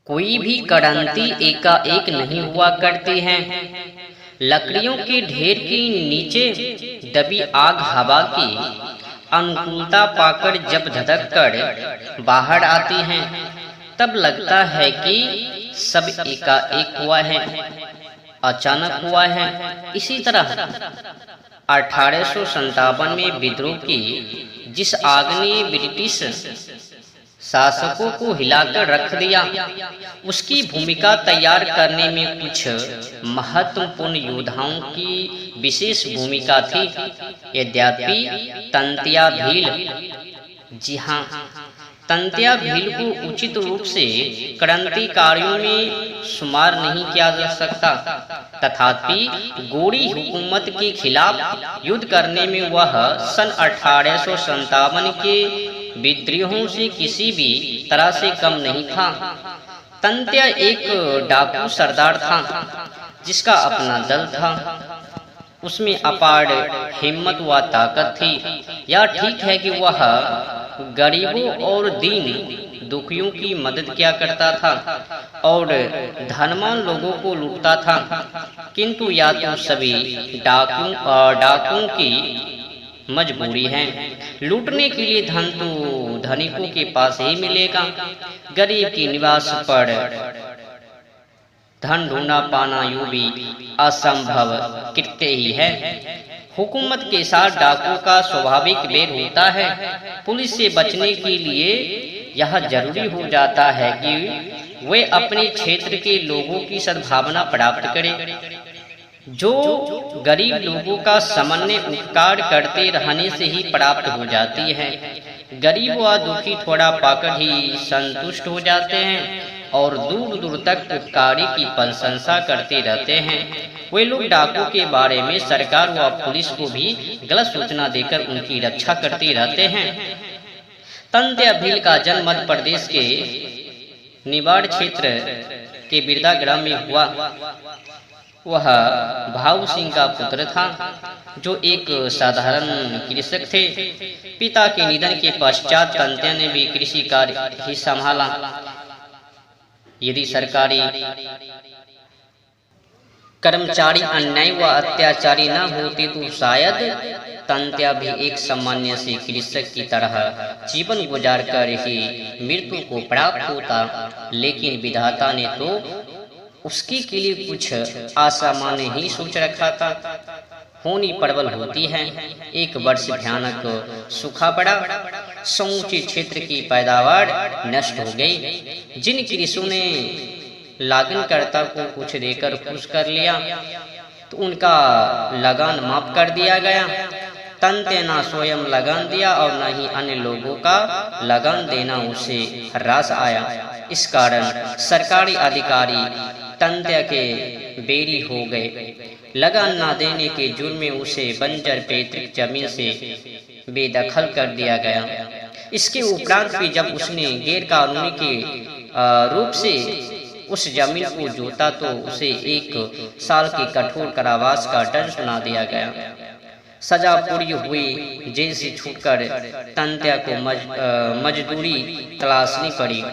कोई भी क्रांति एकाएक नहीं हुआ करती है। लकड़ियों के ढेर के नीचे दबी आग हवा की अनुकूलता पाकर जब धधक कर बाहर आती है, तब लगता है कि सब एकाएक हुआ है, अचानक हुआ है। इसी तरह 1857 में विद्रोह की जिस आग ने ब्रिटिश शासकों को हिलाकर रख दिया, उसकी भूमिका तैयार करने में कुछ महत्वपूर्ण योद्धाओं की विशेष भूमिका थी। यद्यपि तंत्या भील, जी हाँ, तंत्या भील को उचित रूप से क्रांतिकारियों में शुमार नहीं किया जा सकता, तथापि गोरी हुकूमत के खिलाफ युद्ध करने में वह सन 1857 के विद्रोहों से किसी भी तरह से कम नहीं था। तंत्या एक डाकू सरदार था जिसका अपना दल था। उसमें अपार हिम्मत व ताकत थी। यह ठीक है कि वह गरीबों और दीन दुखियों की मदद किया करता था और धनवान लोगों को लूटता था, किंतु या तो सभी डाकुओं की मजबूरी है। लूटने के लिए धन तो धनिकों के पास ही मिलेगा। गरीब की निवास पर धन ढूंढना पाना यूं भी असंभव कृत्य ही है। हुकूमत के साथ डाकुओं का स्वाभाविक बैर होता है। पुलिस से बचने के लिए यह जरूरी हो जाता है कि वे अपने क्षेत्र के लोगों की सद्भावना प्राप्त करें। जो गरीब लोगों का सामान्य उपकार करते रहने से ही प्राप्त हो जाती है। गरीब व दुखी थोड़ा पाकर ही संतुष्ट हो जाते हैं और दूर दूर तक उपकारी की प्रशंसा करते रहते हैं। वे लोग डाकू के बारे में सरकार व पुलिस को भी गलत सूचना देकर उनकी रक्षा करते रहते हैं। तंत्या भील का जन्म मध्य प्रदेश के निवाड़ क्षेत्र के बिरदा ग्राम में हुआ। वह भाऊ सिंह का पुत्र था, जो एक साधारण कृषक थे। पिता के निधन के पश्चात तंत्या ने भी कृषि कार्य ही संभाला। यदि सरकारी कर्मचारी अन्याय व अत्याचारी न होते तो शायद तंत्या भी एक सामान्य से कृषक की तरह जीवन गुजार कर ही मृत्यु को प्राप्त होता। लेकिन विधाता ने तो उसके के लिए कुछ असामान्य ही सोच रखा था। होनी प्रबल होती है। एक वर्ष भयानक सूखा पड़ा। समूचे क्षेत्र की पैदावार नष्ट हो गई। जिन कृषकों ने लागनकर्ता को कुछ देकर खुश कर लिया, तो उनका लगान माफ कर दिया गया। तंत्या न स्वयं लगान दिया और न ही अन्य लोगों का लगान देना उसे हरास आया। इस कारण सरकारी अधिकारी तंत्या के बेरी हो गए। लगान न देने के जुर्म में उसे बंजर पैतृक जमीन से बेदखल कर दिया गया। इसके उपरांत भी जब उसने गैर कानूनी के रूप से उस जमीन को जोता, तो उसे 1 साल के कठोर कारावास का दंड सुना दिया गया। सजा पूरी हुई। जेल से छूटकर तंत्या को मजदूरी तलाशनी पड़ी।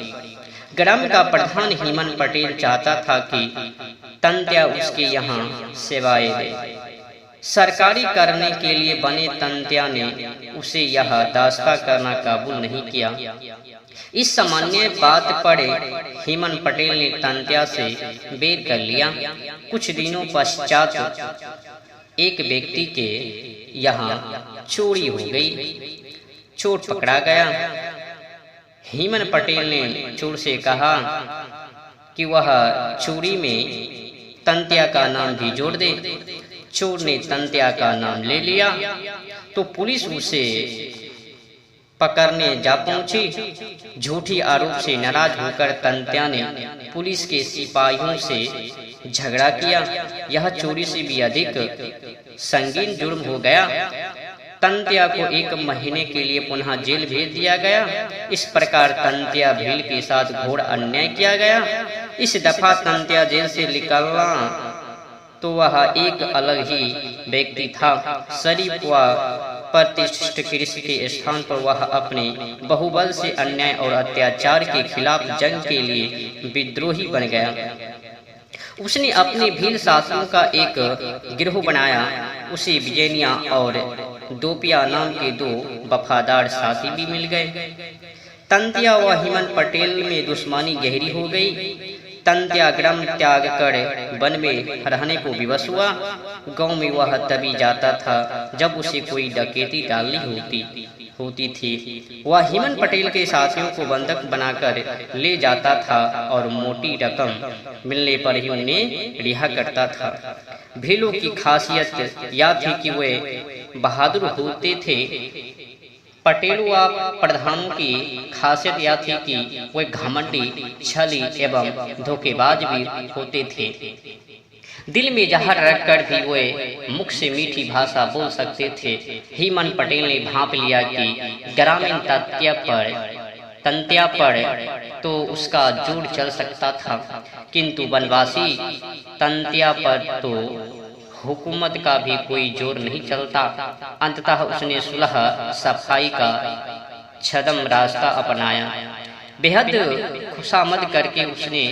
ग्राम का प्रधान हेमन पटेल चाहता था कि तंत्या उसके यहाँ सेवाएं दे। सरकारी करने के लिए बने तंत्या ने उसे यह दास्ता करना कबूल नहीं किया। इस सामान्य बात पर हेमन पटेल ने तंत्या से बैर कर लिया। कुछ दिनों पश्चात एक व्यक्ति के यहाँ चोरी हो गई। चोर पकड़ा गया। हेमन पटेल ने चोर से कहा कि वह चोरी में तंत्या का नाम भी जोड़ दे। चोर ने तंत्या का नाम ले लिया तो पुलिस उसे पकड़ने जा पहुंची। झूठी आरोप से नाराज होकर तंत्या ने पुलिस के सिपाहियों से झगड़ा किया। यह चोरी से भी अधिक संगीन जुर्म हो गया। तंत्या को 1 महीने के लिए पुनः जेल भेज दिया गया। इस प्रकार तंत्या भील के साथ घोर अन्याय किया गया। इस दफा तंत्या जेल से निकलना तो वह एक अलग ही व्यक्ति था। शरीफ व प्रतिष्ठित के स्थान पर वह अपने बहुबल से अन्याय और अत्याचार के खिलाफ जंग के लिए विद्रोही बन गया। उसने अपने भील साथियों का एक गिरोह बनाया। उसे विजयनिया और दोपिया नाम के दो वफादार साथी भी मिल गए। तंत्या व हेमंत पटेल में दुश्मनी गहरी हो गई। तंत्या ग्राम त्याग कर वन में रहने को विवश हुआ। गांव में वह तभी जाता था जब उसे कोई डकैती डालनी होती थी। वह हेमंत पटेल के साथियों को बंधक बनाकर ले जाता था और मोटी रकम मिलने पर ही उन्हें रिहा करता था। भीलों की खासियत यह थी कि वे बहादुर होते थे। पटेलुआ प्रधानों की खासियत यह थी कि वे घमंडी, छली एवं धोखेबाज भी होते थे। दिल में जहर रखकर भी वे मुख से मीठी भाषा बोल सकते थे। हेमंत पटेल ने भांप लिया कि ग्रामीण तंत्या पर तो उसका जोर चल सकता था, किंतु वनवासी तंत्या पर तो हुकूमत का भी कोई जोर नहीं चलता। अंततः उसने सुलह सफाई का छद्म रास्ता अपनाया। बेहद खुशामद करके उसने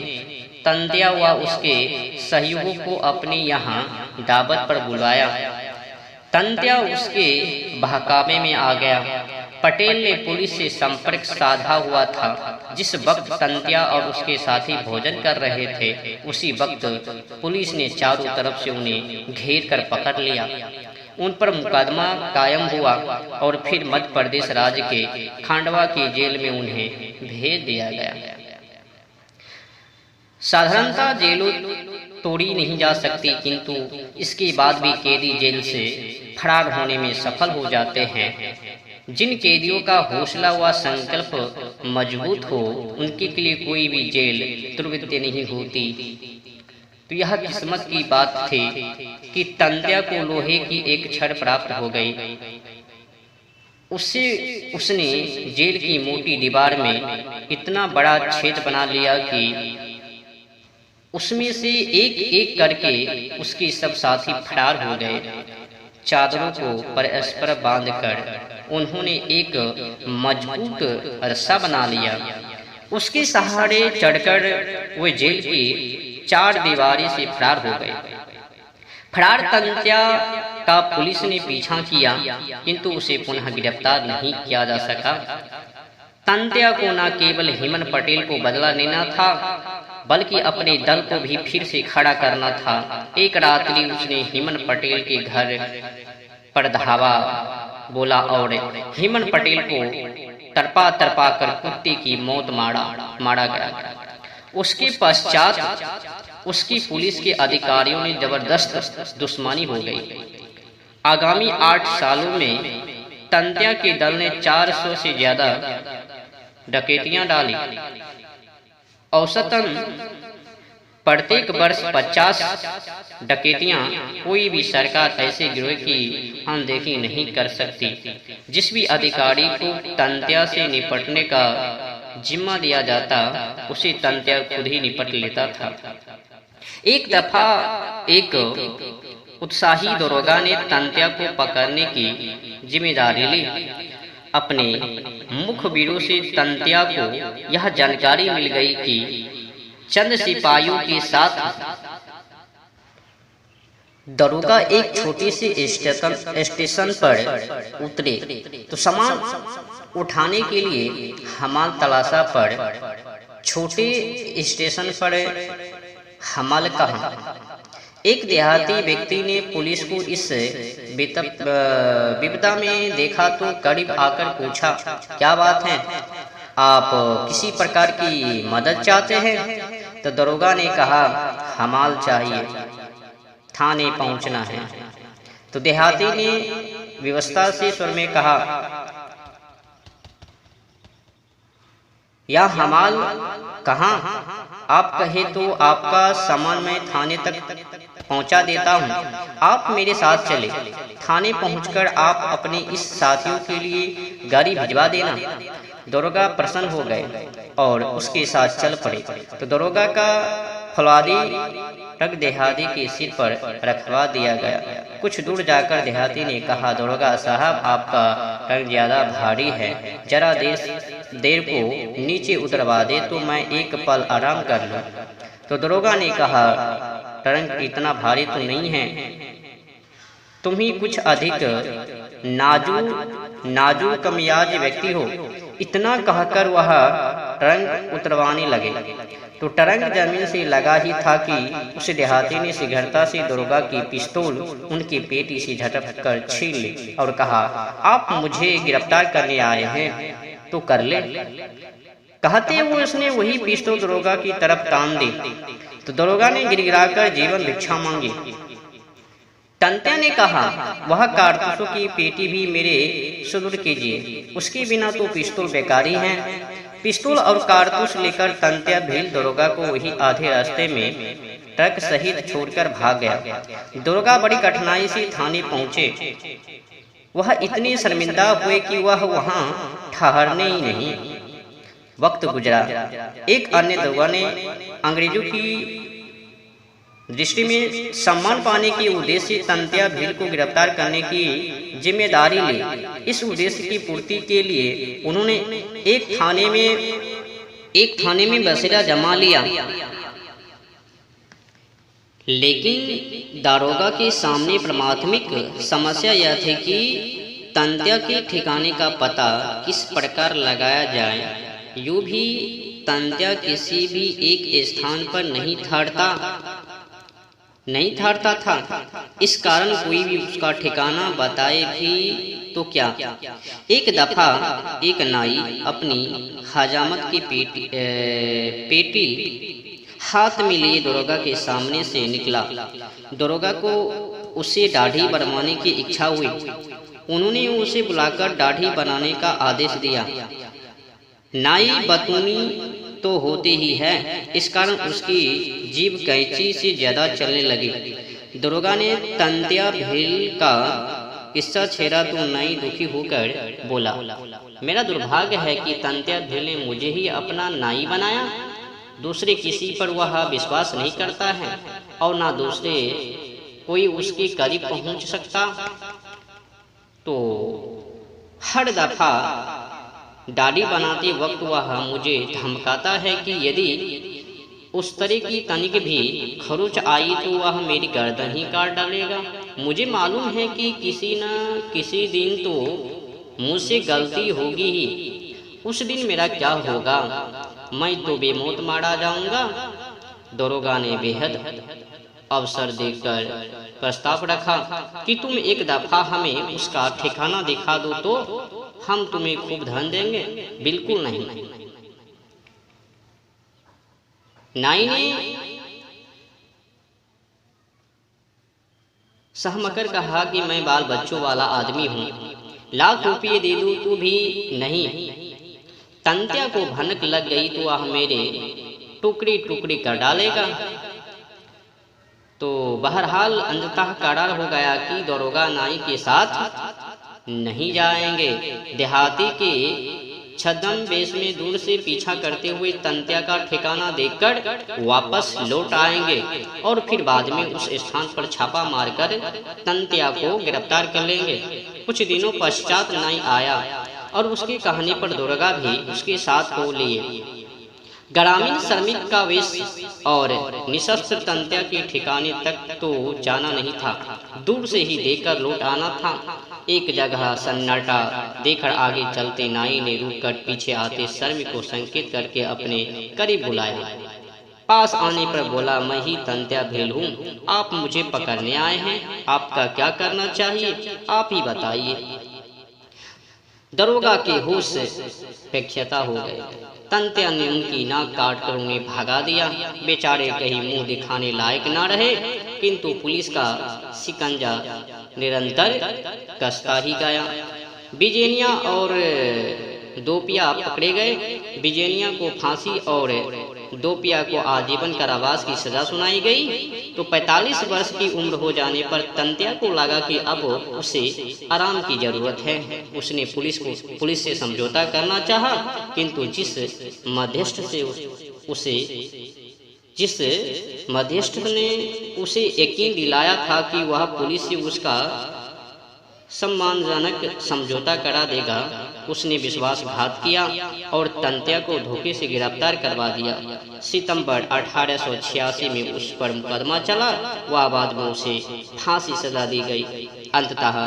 तंत्या व उसके सहयोगों को अपने यहाँ दावत पर बुलाया। तंत्या उसके बहकावे में आ गया। पटेल ने पुलिस से संपर्क साधा हुआ था। जिस वक्त तंत्या और उसके साथी भोजन कर रहे थे, उसी वक्त पुलिस ने चारों तरफ से उन्हें घेर कर पकड़ लिया। उन पर मुकदमा कायम हुआ और फिर मध्य प्रदेश राज्य के खांडवा की जेल में उन्हें भेज दिया गया। साधारणतः जेलों तोड़ी नहीं जा सकती, किंतु इसके बाद भी कैदी जेल से फरार होने में सफल हो जाते हैं। जिन कैदियों का हौसला व संकल्प मजबूत हो, उनके लिए कोई भी जेल दुर्विद्य नहीं होती। तो यह किस्मत की बात थी कि तंत्या को लोहे की एक छड़ प्राप्त हो गई। उसने जेल की मोटी दीवार में इतना बड़ा छेद बना लिया कि उसमें से एक एक करके उसके सब साथी फरार हो गए। चादरों को परस्पर बांधकर उन्होंने एक मजबूत रस्सा बना लिया। उसके सहारे चढ़कर वे जेल की चार दीवारी से फरार हो गए। फरार तंत्या का पुलिस ने पीछा किया, किंतु उसे पुनः गिरफ्तार नहीं किया जा सका। तंत्या को न केवल हेमंत पटेल को बदला लेना था, बल्कि अपने दल को भी फिर से खड़ा करना था। एक रात्रि उसने हेमंत पटेल के घर पर धावा बोला और हेमंत पटेल को तरपा कर कुत्ते की मौत मारा गया। उसके पश्चात उसकी पुलिस के अधिकारियों ने जबरदस्त दुश्मनी हो गई। आगामी 8 सालों में तंत्या के दल ने 400 से ज्यादा डकैतियां डाली। औसतन प्रत्येक वर्ष 50 डकैतियां। कोई भी सरकार ऐसे गिरोह की अनदेखी नहीं कर सकती। जिस भी अधिकारी को तंत्या से निपटने का जिम्मा दिया जाता, उसे तंत्या खुद ही निपट लेता था। एक दफा एक उत्साही दरोगा ने तंत्या को पकड़ने की जिम्मेदारी ली। अपने मुखबिरों से तंत्या को यह जानकारी मिल गई कि चंद सिपाहियों के साथ दरोगा एक छोटे से स्टेशन पर उतरे तो सामान उठाने के लिए हमाल तलाशा पर छोटे स्टेशन पर हमाल कहा। एक देहाती व्यक्ति ने पुलिस को इस विपदा में देखा तो करीब आकर पूछा, क्या बात है, आप किसी प्रकार की मदद चाहते हैं? तो दरोगा ने कहा, हमाल चाहिए, थाने पहुंचना है। तो देहाती ने व्यवस्था से स्वर में कहा, यह हमाल कहाँ? आप कहे तो आपका सामान मैं थाने तक पहुंचा देता हूं। आप मेरे साथ चले। थाने पहुंचकर आप अपने इस साथियों के लिए गाड़ी भिजवा देना। दरोगा प्रसन्न हो गए और उसके साथ चल पड़े। तो दरोगा का फौलादी टक देहाती के सिर पर रखवा दिया गया। कुछ दूर जाकर देहाती ने कहा, दरोगा साहब आपका टक ज्यादा भारी है, जरा देर को नीचे उतरवा दे तो मैं एक पल आराम कर लूं। तो दरोगा ने कहा, टरंक इतना भारी तो नहीं है, तुम ही कुछ अधिक नाजुक कमियाज व्यक्ति हो। इतना कहकर वह टरंक उतरवाने लगे तो टरंक जमीन से लगा ही था कि उस देहाती ने शीघ्रता से दरोगा की पिस्तौल उनकी पेटी से झटक कर छीन ली और कहा, आप मुझे गिरफ्तार करने आए हैं तो कर ले। कहते हुए उसने वही पिस्तौल दरोगा की तरफ तान दी तो दरोगा ने गिड़गिड़ाकर जीवन भिक्षा मांगी। तंत्या ने कहा, वह कारतूसों की पेटी भी मेरे सुदूर कीजिए, उसके बिना तो पिस्तौल बेकारी है। पिस्तौल और कारतूस लेकर तंत्या भील दरोगा को वही आधे रास्ते में ट्रक सहित छोड़कर भाग गया। दरोगा बड़ी कठिनाई से थाने पहुंचे। वह इतने शर्मिंदा हुए कि वह वहां ठहरने ही नहीं। वक्त गुजरा। एक अन्य दरोगा ने अंग्रेजों की दृष्टि में सम्मान पाने के उद्देश्य से तंत्या भील को गिरफ्तार करने की जिम्मेदारी ली। इस उद्देश्य की पूर्ति के लिए उन्होंने एक थाने में बसेरा जमा लिया। लेकिन दारोगा के सामने प्राथमिक समस्या यह थी कि तंत्या के ठिकाने का पता किस प्रकार लगाया जाए। यूं भी तंत्या किसी भी एक स्थान पर नहीं ठहरता था। इस कारण कोई भी उसका ठिकाना बताए भी तो क्या। एक दफा एक नाई अपनी हजामत की पेटी हाथ में लिए दरोगा के सामने से निकला। दरोगा को उससे दाढ़ी बनवाने की इच्छा हुई। उन्होंने उसे बुलाकर दाढ़ी बनाने का आदेश दिया। नाई बतूनी तो होते ही है, इस कारण उसकी जीभ कैंची से ज्यादा चलने लगी। दरोगा ने तंत्या भील का किस्सा छेड़ा तो नाई दुखी होकर बोला, मेरा दुर्भाग्य है कि तंत्या भील ने मुझे ही अपना नाई बनाया। दूसरे किसी पर वह विश्वास नहीं करता है और ना दूसरे कोई उसके करीब पहुंच सकता। तो हर दफा दाढ़ी बनाते वक्त वह मुझे धमकाता है कि यदि उस तरह की तनिक भी खरोच आई तो वह मेरी गर्दन ही काट डालेगा। मुझे मालूम है कि किसी न किसी दिन तो मुझसे गलती होगी ही। उस दिन मेरा क्या होगा, मैं तो बेमौत मारा जाऊंगा। दरोगा ने बेहद अवसर देकर प्रस्ताव रखा कि तुम एक दफा हमें उसका ठिकाना दिखा दो तो हम तुम्हें खूब धन देंगे। बिल्कुल नहीं। नाई ने सहमकर कहा कि मैं बाल बच्चों वाला आदमी हूँ, लाख रुपये दे दूं तो भी नहीं। तंत्या को भनक लग गई तो वह मेरे टुकड़ी टुकड़ी कर डालेगा। तो बहरहाल अंततः करार हो गया कि दरोगा नाई के साथ नहीं जाएंगे। देहाती के छद्म वेश में दूर से पीछा करते हुए तंत्या का ठिकाना देखकर वापस लौट आएंगे और फिर बाद में उस स्थान पर छापा मारकर तंत्या को गिरफ्तार कर लेंगे। कुछ दिनों पश्चात नाई आया और उसके कहने पर दरोगा भी उसके साथ हो लिए। ग्रामीण श्रमिक का वेश और निशस्त्र तंत्या के ठिकाने तक तो जाना नहीं था, दूर से ही देखकर लौट आना था। एक जगह सन्नाटा देखकर आगे चलते नाई ने रुककर पीछे आते श्रमिक को संकेत करके अपने करीब बुलाया। पास आने पर बोला, मैं ही तंत्या भील हूँ, आप मुझे पकड़ने आए हैं, आपका क्या करना चाहिए आप ही बताइए। दरोगा के होश पे क्षता हो गए। तंत्या ने उनकी नाक काट कर उन्हें भगा दिया। बेचारे कहीं मुंह दिखाने लायक न रहे, किंतु पुलिस का शिकंजा निरंतर कसता ही गया। बिजेनिया और दोपिया पकड़े गए। बिजेनिया को फांसी और दोपिया को आजीवन कारावास की सजा सुनाई गई। तो 45 वर्ष की उम्र हो जाने पर तंत्या को लगा कि अब उसे आराम की जरूरत है। उसने पुलिस से समझौता करना चाहा, किंतु जिस मध्यस्थ से उसे जिस मध्यस्थ ने उसे यकीन दिलाया था कि वह पुलिस से उसका सम्मानजनक समझौता करा देगा, उसने विश्वासघात किया और तंत्या को धोखे से गिरफ्तार करवा दिया। सितंबर 1886 में उस पर मुकदमा चला, वह बाद में उसे फांसी सजा दी गई। अंततः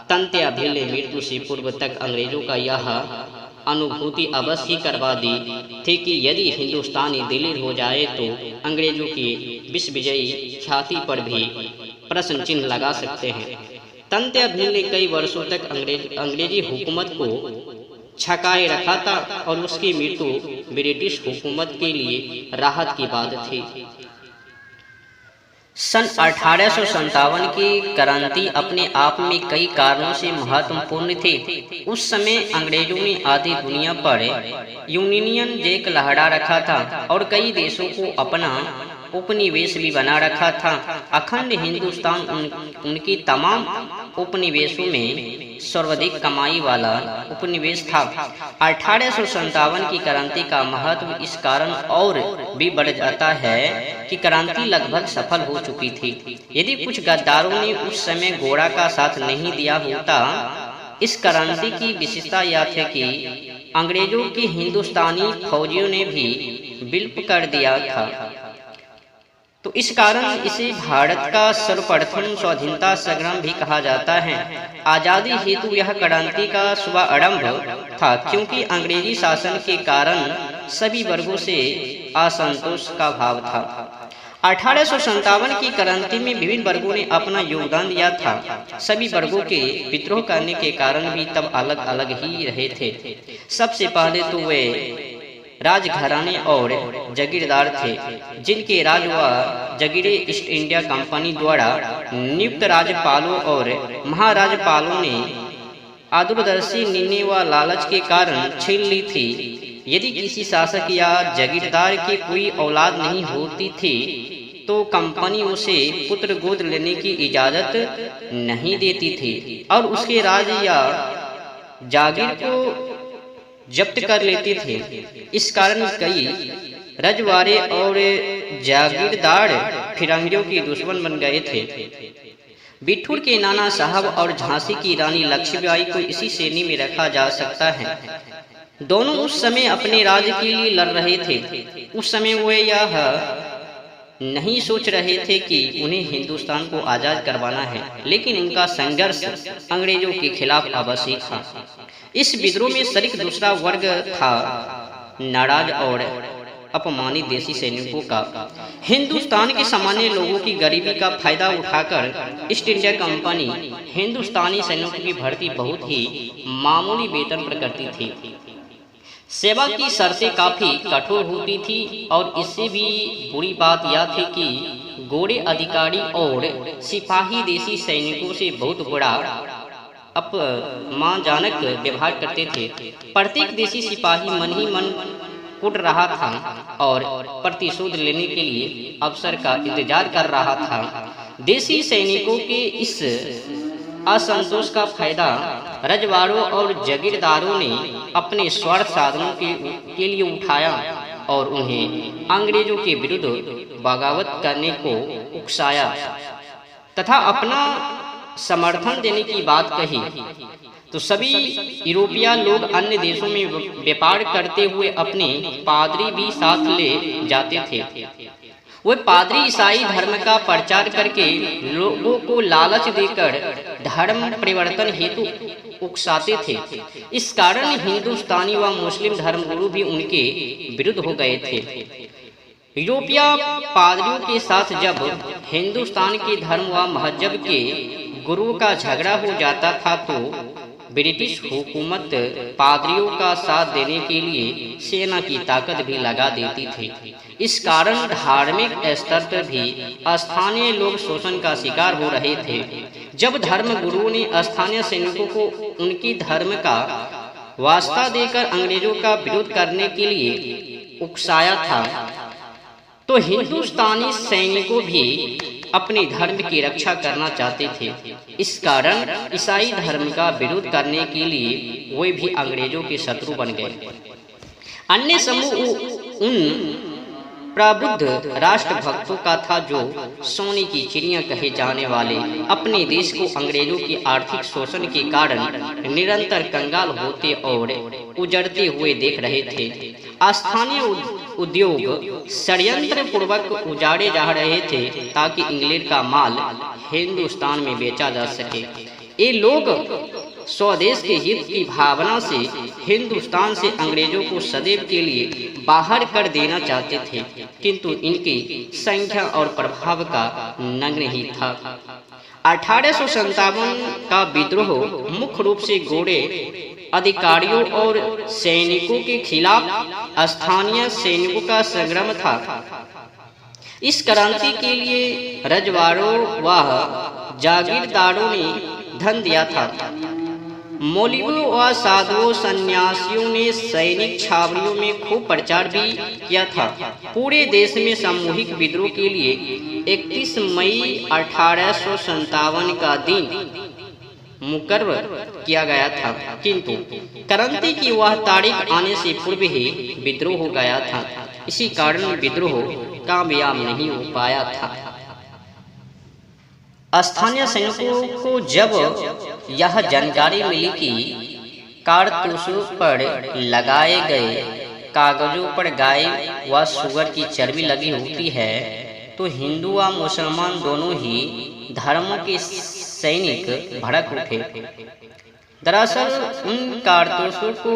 तंत्या भील ने मृत्यु से पूर्व तक अंग्रेजों का यह अनुभूति अवश्य ही करवा दी थी कि यदि हिंदुस्तानी दिलीर हो जाए तो अंग्रेजों की विश्व विजयी ख्याति पर भी प्रश्न चिन्ह लगा सकते हैं। तंत्या भील ने कई वर्षों तक अंग्रेजी हुकूमत को छकाए रखा था और उसकी मृत्यु ब्रिटिश हुकूमत के लिए राहत की बात थी। सन 1857 की क्रांति अपने आप में कई कारणों से महत्वपूर्ण थी। उस समय अंग्रेजों ने आधी दुनिया पर यूनियन जैक लहरा रखा था और कई देशों को अपना उपनिवेश भी बना रखा था। अखंड हिंदुस्तान उनकी तमाम उपनिवेशों में सर्वाधिक कमाई वाला उपनिवेश था। 1857 की क्रांति का महत्व इस कारण और भी बढ़ जाता है कि क्रांति लगभग सफल हो चुकी थी। यदि कुछ गद्दारों ने उस समय गोरा का साथ नहीं दिया होता, इस क्रांति की विशेषता यह थी कि अंग्रेजों की हिंदुस्तानी फौजियों ने भी विलुप्त कर दिया था। तो इस कारण इसे भारत का सर्वप्रथम स्वाधीनता संग्राम भी कहा जाता है। आजादी हेतु यह क्रांति का शुभारंभ था, क्योंकि अंग्रेजी शासन के कारण सभी वर्गों से असंतोष का भाव था। 1857 की क्रांति में विभिन्न वर्गों ने अपना योगदान दिया था। सभी वर्गों के विद्रोह करने के कारण भी तब अलग अलग ही रहे थे। सबसे पहले तो वे राजघराने और जागीरदार थे, जिनके राज व जागीरें ईस्ट इंडिया कंपनी द्वारा नियुक्त राज्यपालों और महाराजपालों ने आदूरदर्शी निर्णय व लालच के कारण छीन ली थी। यदि किसी शासक या जागीरदार की कोई औलाद नहीं होती थी तो कंपनी उसे पुत्र गोद लेने की इजाजत नहीं देती थी और उसके राज या जागीर को जब्त कर लेते थे। इस कारण कई रजवाड़े और जागीरदार फिरंगियों के दुश्मन बन गए थे। बिठूर के नाना साहब और झांसी की रानी लक्ष्मीबाई को इसी श्रेणी में रखा जा सकता है। दोनों उस समय अपने राज्य के लिए लड़ रहे थे। उस समय वे यह नहीं सोच रहे थे कि उन्हें हिंदुस्तान को आजाद करवाना है, लेकिन उनका संघर्ष अंग्रेजों के खिलाफ अवश्य था। इस विद्रोह में शरीक दूसरा वर्ग था, नाराज और अपमानित देशी सैनिकों का। हिंदुस्तान के सामान्य लोगों की गरीबी का फायदा उठाकर ईस्ट इंडिया कंपनी हिंदुस्तानी सैनिकों की भर्ती बहुत ही मामूली वेतन पर करती थी। सेवा की शर्तें काफी कठोर होती थी और इससे भी बुरी बात यह थी कि गोरे अधिकारी और सिपाही देशी सैनिकों से बहुत बड़ा अपमानजनक व्यवहार करते थे। प्रत्येक देशी सिपाही मन ही मन कुट रहा था और प्रतिशोध लेने के लिए अवसर का इंतजार कर रहा था। देशी सैनिकों के इस असंतोष का फायदा रजवाड़ों और जागीरदारों ने अपने स्वार्थ साधनों के लिए उठाया और उन्हें अंग्रेजों के विरुद्ध बगावत करने को उकसाया तथा अपना समर्थन देने की बात कही। तो सभी यूरोपीय लोग अन्य देशों में व्यापार करते हुए अपने पादरी भी साथ ले जाते थे। वे पादरी ईसाई धर्म का प्रचार करके लोगों को लालच देकर धर्म परिवर्तन हेतु उकसाते थे। इस कारण हिंदुस्तानी व मुस्लिम धर्मगुरु भी उनके विरुद्ध हो गए थे। यूरोपीय पादरियों के साथ जब हिंदुस्तान के धर्म व मजहब के गुरुओं का झगड़ा हो जाता था तो ब्रिटिश हुकूमत पादरियों का साथ देने के लिए सेना की ताकत भी लगा देती थी। इस कारण धार्मिक स्तर पर भी स्थानीय लोग शोषण का शिकार हो रहे थे। जब धर्म गुरुओं ने स्थानीय सैनिकों को उनकी धर्म का वास्ता देकर अंग्रेजों का विरोध करने के लिए उकसाया था तो हिंदुस्तानी सैनिकों भी अपने धर्म की रक्षा करना चाहते थे। इस कारण ईसाई धर्म का विरोध करने के लिए वे भी अंग्रेजों के शत्रु बन गए। अन्य समूह उन प्रबुद्ध राष्ट्रभक्तों का था, जो सोने की चिड़िया कहे जाने वाले अपने देश को अंग्रेजों के आर्थिक शोषण के कारण निरंतर कंगाल होते और उजड़ते हुए देख रहे थे। स्थानीय उद्योग षड्यंत्र पूर्वक उजाड़े जा रहे थे ताकि इंग्लैंड का माल हिंदुस्तान में बेचा जा सके। ये लोग स्वदेश के हित की भावना से हिंदुस्तान से अंग्रेजों को सदैव के लिए बाहर कर देना चाहते थे, किंतु इनकी संख्या और प्रभाव का नग्न ही था। 1857 का विद्रोह मुख्य रूप से गोरे अधिकारियों और सैनिकों के खिलाफ स्थानीय सैनिकों का संग्राम था। इस क्रांति के लिए रजवाड़ों व जागीरदारों ने धन दिया था। मौलवियों व साधुओं सन्यासियों ने सैनिक छावनियों में खूब प्रचार भी किया था। पूरे देश में सामूहिक विद्रोह के लिए 31 मई 1857 का दिन मुकर्रर किया गया था, किंतु क्रांति की वह तारीख आने से पूर्व ही विद्रोह हो गया था। इसी कारण विद्रोह कामयाब नहीं हो पाया था। स्थानीय सैनिकों को जब यह जानकारी मिली कि कारतूसों पर लगाए गए कागजों पर गाय व सुअर की चर्बी लगी होती है, तो हिंदू व मुसलमान दोनों ही धर्मों के सैनिक भड़क उठे। दरअसल उन कारतूसों को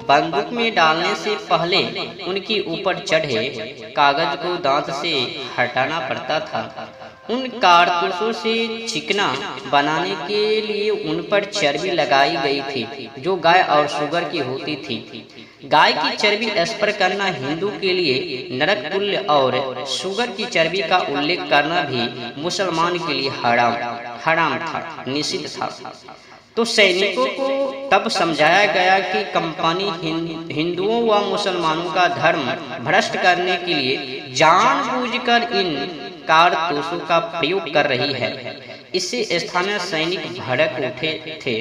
बंदूक में डालने से पहले उनके ऊपर चढ़े कागज को दांत से हटाना पड़ता था। उन कारतूसों से चिकना बनाने के लिए उन पर चर्बी लगाई गई थी, जो गाय और सुअर की होती थी। गाय की चर्बी स्पर्श करना हिंदू के लिए नरक तुल्य और सुअर की चर्बी का उल्लेख करना भी मुसलमान के लिए हराम था, निषिद्ध था। तो सैनिकों को तब समझाया गया कि कंपनी हिंदुओं व मुसलमानों का धर्म भ्रष्ट करने के लिए जानबूझकर इन कारतूसों का प्रयोग कर रही है। इससे स्थानीय सैनिक भड़क उठे थे।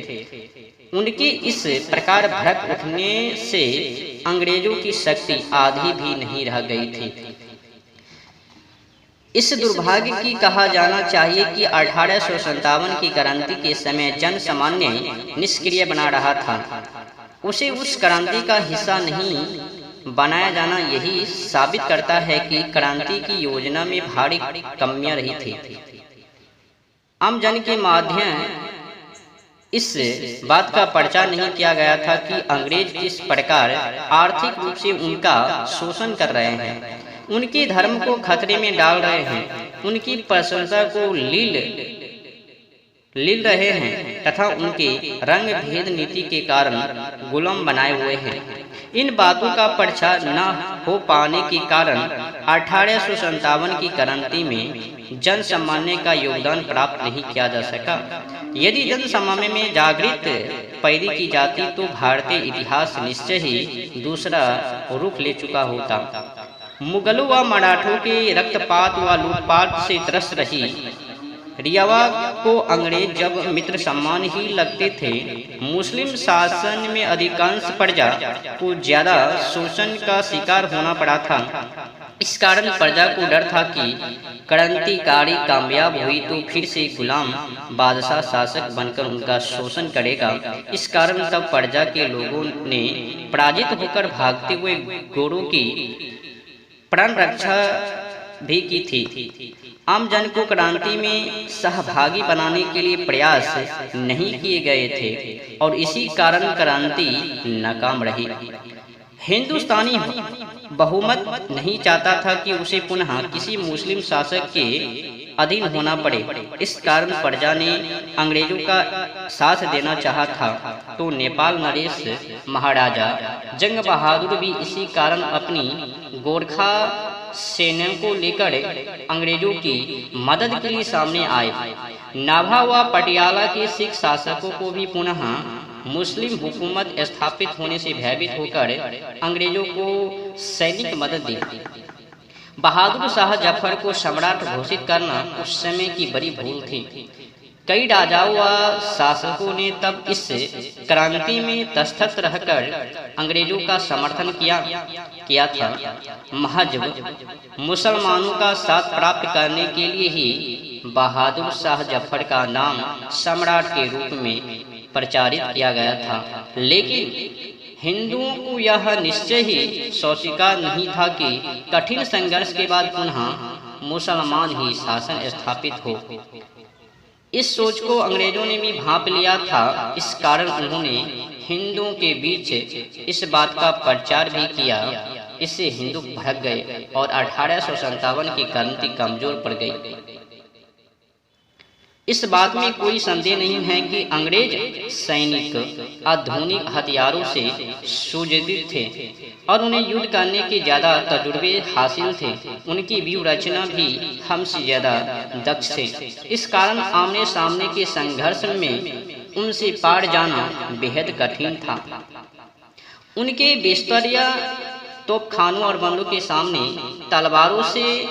उनके इस प्रकार भड़क उठने से अंग्रेजों की शक्ति आधी भी नहीं रह गई थी। इस दुर्भाग्य की कहा जाना चाहिए कि 1857 की क्रांति के समय जन सामान्य निष्क्रिय बना रहा था। उसे उस क्रांति का हिस्सा नहीं बनाया जाना यही साबित करता है कि क्रांति की योजना में भारी कमियां रही थी। आम जन के माध्यम इस बात का प्रचार नहीं किया गया था कि अंग्रेज किस प्रकार आर्थिक रूप से उनका शोषण कर रहे हैं, उनके धर्म को खतरे में डाल रहे हैं, उनकी प्रशंसा को लील रहे हैं तथा उनके रंग भेद नीति के कारण गुलाम बनाए हुए हैं। इन बातों का प्रचार न हो पाने के कारण 1857 की क्रांति में जन सामान्य का योगदान प्राप्त नहीं किया जा सका। यदि जन सामान्य में जागृत पैदी की जाती तो भारतीय इतिहास निश्चय ही दूसरा रुख ले चुका होता। मुगलों व मराठों के रक्तपात व लूटपाट से त्रस्त रही रियावा को अंग्रेज जब मित्र सम्मान ही लगते थे, मुस्लिम शासन में अधिकांश प्रजा को ज्यादा शोषण का शिकार होना पड़ा था। इस कारण प्रजा को डर था कि क्रांतिकारी कामयाब हुई तो फिर से गुलाम बादशाह शासक बनकर उनका शोषण करेगा। इस कारण तब प्रजा के लोगों ने पराजित होकर भागते हुए गोरों की प्राण रक्षा भी की थी। आम जन को क्रांति में सहभागी बनाने के लिए प्रयास नहीं किए गए थे और इसी कारण क्रांति नाकाम रही। हिंदुस्तानी बहुमत नहीं चाहता था कि उसे पुनः किसी मुस्लिम शासक के अधीन होना पड़े। इस कारण प्रजा ने अंग्रेजों का साथ देना चाहा था। तो नेपाल नरेश महाराजा जंग बहादुर भी इसी कारण अपनी गोरखा सेना को लेकर अंग्रेजों की मदद के लिए सामने आए। नाभा व पटियाला के सिख शासकों को भी पुनः मुस्लिम हुकूमत स्थापित होने से भयभीत होकर अंग्रेजों को सैनिक मदद दी। बहादुर शाह जफर को सम्राट घोषित करना उस समय की बड़ी भूल थी। कई राजाओं व शासकों ने तब इस क्रांति में तटस्थ रहकर अंग्रेजों का समर्थन किया था। महज मुसलमानों का साथ प्राप्त करने के लिए ही बहादुर शाह जफर का नाम सम्राट के रूप में प्रचारित किया गया था, लेकिन हिंदुओं को यह निश्चय ही स्वीकार नहीं था कि कठिन संघर्ष के बाद पुनः मुसलमान ही शासन स्थापित हो। इस सोच को अंग्रेजों ने भी भांप लिया था। इस कारण उन्होंने हिंदुओं के बीच इस बात का प्रचार भी किया। इससे हिंदू भड़क गए और 1857 की क्रांति कमजोर पड़ गई। इस बात में कोई संदेह नहीं है कि अंग्रेज सैनिक आधुनिक हथियारों से सुसज्जित थे और उन्हें युद्ध करने के ज्यादा तजुर्बे हासिल थे। उनकी व्यूह रचना भी हमसे ज्यादा दक्ष थे। इस कारण आमने सामने के संघर्ष में उनसे पार जाना बेहद कठिन था। उनके बिस्तरिया तोपखानों और बंदूकों के सामने तलवारों से